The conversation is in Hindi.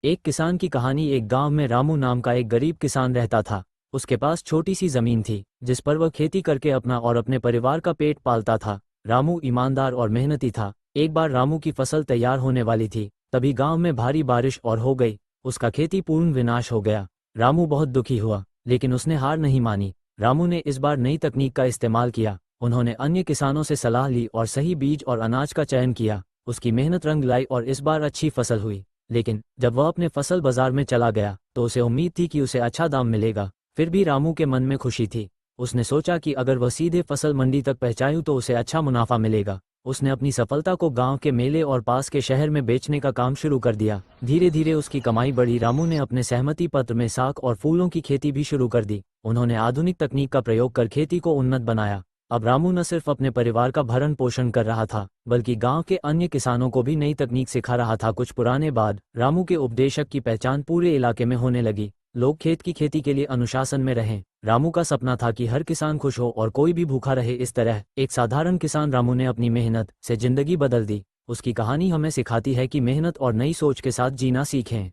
एक किसान की कहानी। एक गांव में रामू नाम का एक गरीब किसान रहता था। उसके पास छोटी सी जमीन थी जिस पर वह खेती करके अपना और अपने परिवार का पेट पालता था। रामू ईमानदार और मेहनती था। एक बार रामू की फसल तैयार होने वाली थी, तभी गांव में भारी बारिश और हो गई। उसका खेती पूर्ण विनाश हो गया। रामू बहुत दुखी हुआ, लेकिन उसने हार नहीं मानी। रामू ने इस बार नई तकनीक का इस्तेमाल किया। उन्होंने अन्य किसानों से सलाह ली और सही बीज और अनाज का चयन किया। उसकी मेहनत रंग लाई और इस बार अच्छी फसल हुई। लेकिन जब वह अपने फसल बाजार में चला गया तो उसे उम्मीद थी कि उसे अच्छा दाम मिलेगा। फिर भी रामू के मन में खुशी थी। उसने सोचा कि अगर वह सीधे फसल मंडी तक पहुंचाए तो उसे अच्छा मुनाफा मिलेगा। उसने अपनी सफलता को गांव के मेले और पास के शहर में बेचने का काम शुरू कर दिया। धीरे धीरे उसकी कमाई बढ़ी। रामू ने अपने सहमति पत्र में साग और फूलों की खेती भी शुरू कर दी। उन्होंने आधुनिक तकनीक का प्रयोग कर खेती को उन्नत बनाया। अब रामू न सिर्फ अपने परिवार का भरण पोषण कर रहा था, बल्कि गांव के अन्य किसानों को भी नई तकनीक सिखा रहा था। कुछ पुराने बाद रामू के उपदेशक की पहचान पूरे इलाके में होने लगी। लोग खेत की खेती के लिए अनुशासन में रहें। रामू का सपना था कि हर किसान खुश हो और कोई भी भूखा रहे। इस तरह एक साधारण किसान रामू ने अपनी मेहनत से जिंदगी बदल दी। उसकी कहानी हमें सिखाती है कि मेहनत और नई सोच के साथ जीना सीखें।